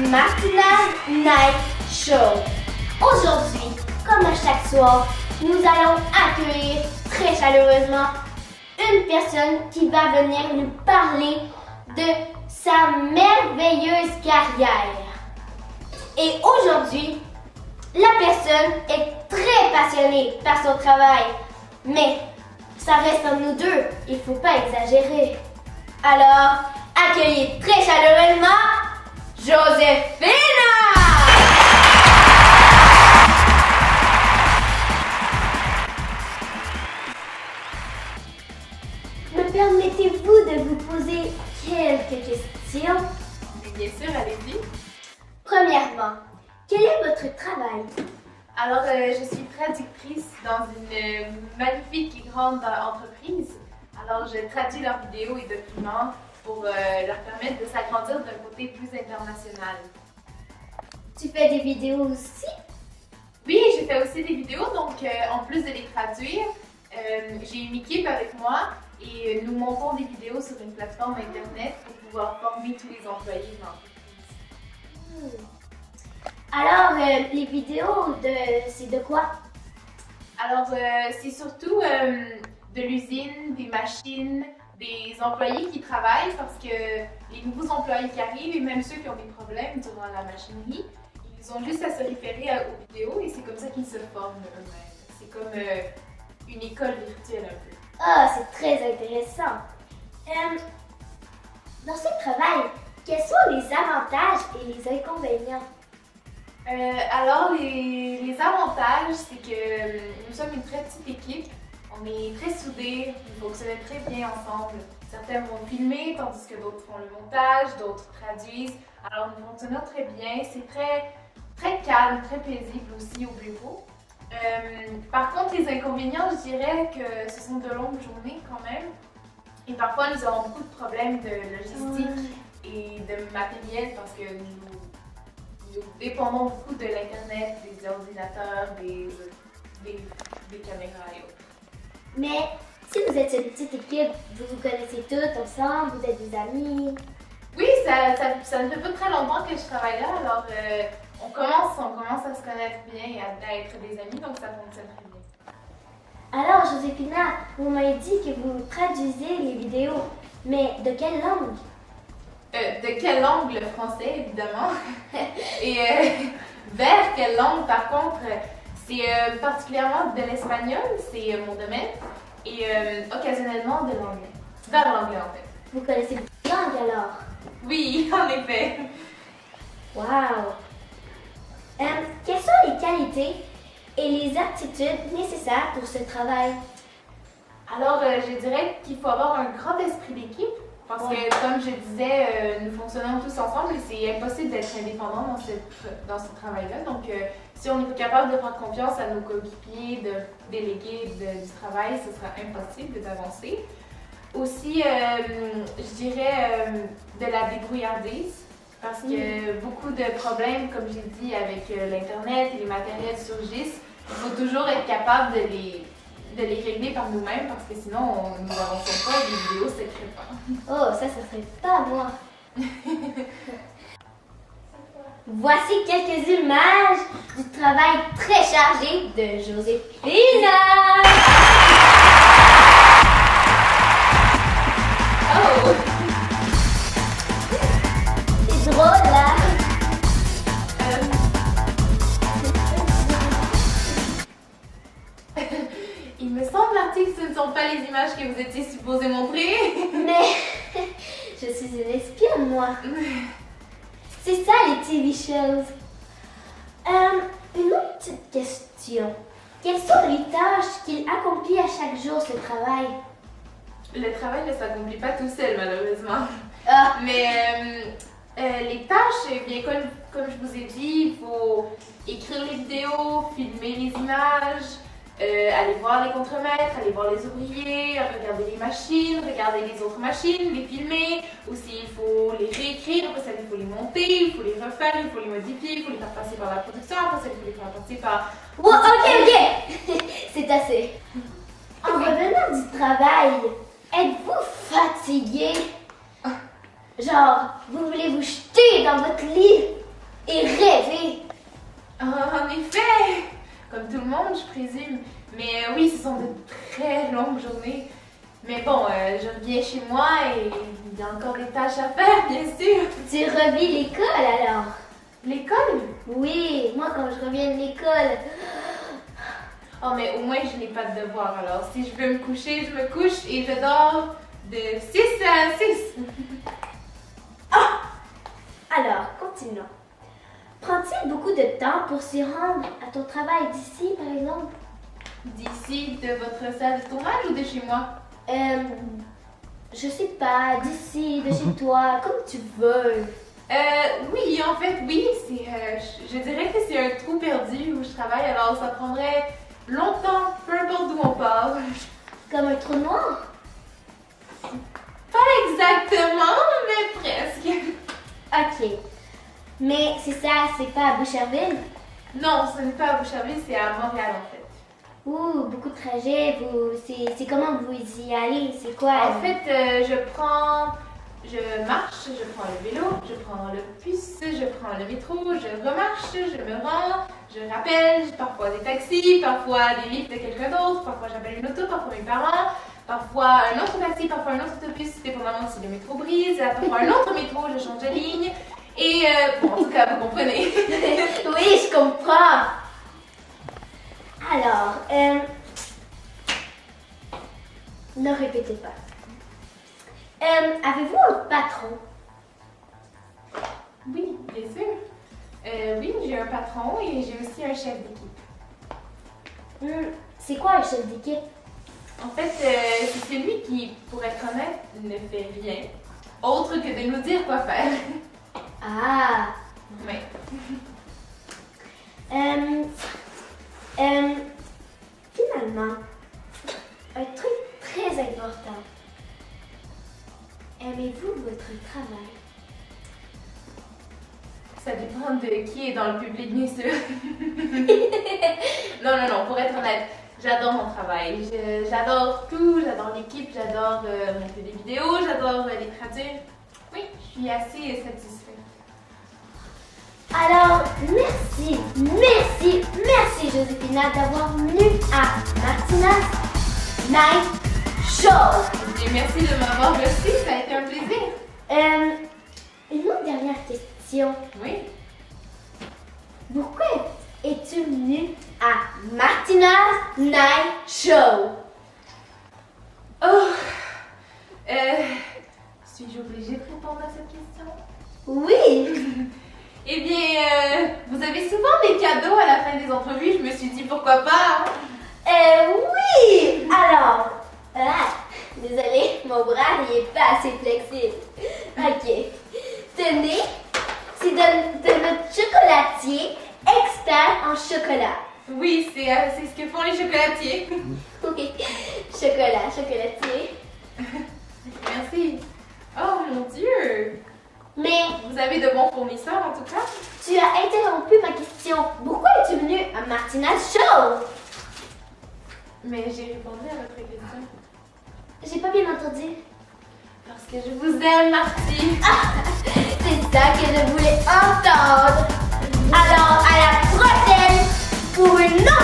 Matinal Night Show. Aujourd'hui, comme à chaque soir, nous allons accueillir très chaleureusement une personne qui va venir nous parler de sa merveilleuse carrière. Et aujourd'hui, la personne est très passionnée par son travail, mais ça reste entre nous deux, il ne faut pas exagérer. Alors, accueillez très chaleureusement Joséphina! Me permettez-vous de vous poser quelques questions? Bien sûr, allez-y. Premièrement, quel est votre travail? Alors, je suis traductrice dans une magnifique et grande entreprise. Alors, je traduis leurs vidéos et documents pour leur permettre de s'agrandir d'un côté plus international. Tu fais des vidéos aussi? Oui, j'ai fait aussi des vidéos, donc en plus de les traduire, j'ai une équipe avec moi et nous montons des vidéos sur une plateforme internet pour pouvoir former tous les employés de l'entreprise. Alors, les vidéos, c'est de quoi? Alors, c'est surtout de l'usine, des machines, des employés qui travaillent parce que les nouveaux employés qui arrivent et même ceux qui ont des problèmes durant la machinerie, ils ont juste à se référer aux vidéos et c'est comme ça qu'ils se forment eux-mêmes. C'est comme une école virtuelle un peu. Ah, c'est très intéressant. Dans ce travail, quels sont les avantages et les inconvénients? Alors, les avantages, c'est que nous sommes une très petite équipe. On est très soudés, nous fonctionnons très bien ensemble. Certains vont filmer, tandis que d'autres font le montage, d'autres traduisent. Alors, nous fonctionnons très bien. C'est très calme, très paisible aussi au bureau. Par contre, les inconvénients, je dirais que ce sont de longues journées quand même. Et parfois, nous avons beaucoup de problèmes de logistique et de matériel parce que nous dépendons beaucoup de l'Internet, des ordinateurs, des caméras et autres. Mais si vous êtes une petite équipe, vous vous connaissez toutes ensemble, vous êtes des amis. Oui, ça ne fait pas très longtemps que je travaille là, alors on commence à se connaître bien et à être des amis, donc ça fonctionne très bien. Alors, Joséphina, vous m'avez dit que vous traduisez les vidéos, mais de quelle langue? De quelle langue? Le français, évidemment. Et vers quelle langue, par contre, c'est particulièrement de l'espagnol, c'est mon domaine, et occasionnellement de l'anglais. Vers l'anglais, en fait. Vous connaissez beaucoup de langues alors? Oui, en effet. Wow! Quelles sont les qualités et les aptitudes nécessaires pour ce travail? Alors, je dirais qu'il faut avoir un grand esprit d'équipe. Parce que, comme je disais, nous fonctionnons tous ensemble et c'est impossible d'être indépendant dans ce travail-là. Donc, si on n'est pas capable de faire confiance à nos coéquipiers, de déléguer du travail, ce sera impossible d'avancer. Aussi, je dirais de la débrouillardise, parce que beaucoup de problèmes, comme j'ai dit, avec l'Internet et les matériels surgissent. Il faut toujours être capable de les régler par nous-mêmes parce que sinon, nous n'avançons pas et les vidéos ne se créent pas. Oh, ça serait pas moi. Voici quelques images du travail très chargé de Joséphina. Oh! C'est drôle, là. Il me semble, l'article, ce ne sont pas les images que vous étiez supposé montrer. Mais je suis une espionne, moi. C'est ça, les TV shows. Une autre petite question. Quelles sont les tâches qu'il accomplit à chaque jour, ce travail? Le travail ne s'accomplit pas tout seul, malheureusement. Ah. Mais les tâches, eh bien, comme je vous ai dit, il faut écrire les vidéos, filmer les images, aller voir les contremaîtres, aller voir les ouvriers, regarder les machines, regarder les autres machines, les filmer. Aussi, il faut les réécrire, après ça, il faut les monter, il faut les refaire, il faut les modifier, il faut les faire passer par la production, après ça, il faut les faire passer par... Oh, ok. C'est assez. En revenant du travail, êtes-vous fatigué? Genre, vous voulez vous jeter dans votre lit? et rêver. En effet, comme tout le monde, je présume. Mais oui, ce sont de très longues journées. Mais bon, je reviens chez moi et il y a encore des tâches à faire, bien sûr. Tu revis l'école alors? L'école? Oui, moi quand je reviens de l'école. Oh, mais au moins, je n'ai pas de devoir. Alors, si je veux me coucher, je me couche et je dors de 6 à 6. Alors, continuons. Prend-il beaucoup de temps pour s'y rendre à ton travail d'ici, par exemple? D'ici, de votre salle de tournage ou de chez moi? Je sais pas, d'ici, de chez toi, comme tu veux. Oui, en fait, oui. Je dirais que c'est un trou perdu où je travaille. Alors, ça prendrait longtemps, peu importe d'où on part. Comme un trou noir? Pas exactement, mais presque. Ok. Mais c'est ça, c'est pas à Boucherville? Non, ce n'est pas à Boucherville, c'est à Montréal, en fait. Ouh, beaucoup de trajets. C'est comment vous y allez? C'est quoi? En fait, je marche, je prends le vélo, je prends le bus, je prends le métro, je remarche, je me rends, je rappelle, parfois des taxis, parfois des livres de quelqu'un d'autre, parfois j'appelle une auto, parfois mes parents, parfois un autre taxi, parfois un autre autobus, dépendamment si le métro brise, parfois un autre métro, je change de ligne. Et bon, en tout cas, vous comprenez. Oui, je comprends. Alors, ne répétez pas. Avez-vous un patron? Oui, bien sûr. Oui, j'ai un patron et j'ai aussi un chef d'équipe. C'est quoi un chef d'équipe? En fait, c'est celui qui, pour être honnête, ne fait rien autre que de nous dire quoi faire. Ah! Oui. Finalement, un truc très important. Aimez-vous votre travail? Ça dépend de qui est dans le public, bien sûr. Non, pour être honnête, j'adore mon travail. J'adore tout, j'adore l'équipe, j'adore monter des vidéos, j'adore les traduire. Oui, je suis assez satisfaite. Alors, merci Joséphina d'avoir venu à Martina's Night Show. Et merci de m'avoir reçu, ça a été un plaisir. Une autre dernière question. Oui. Pourquoi es-tu venue à Martina's Night Show? Oh, suis-je obligée de répondre à cette question? Oui. Eh bien, vous avez souvent des cadeaux à la fin des entrevues, je me suis dit pourquoi pas. Oui. Alors, désolée, mon bras il est pas assez flexible. Ok. Tenez, c'est de notre chocolatier expert en chocolat. Oui, c'est ce que font les chocolatiers. Oui, chocolatier. Merci. Oh mon Dieu. Mais Vous avez de bons fournisseurs en tout cas. tu as interrompu ma question. Pourquoi es-tu venue à Martina's Show? Mais j'ai répondu à votre question. J'ai pas bien entendu. Parce que je vous aime, Marty. C'est ça que je voulais entendre. Alors, à la prochaine pour une autre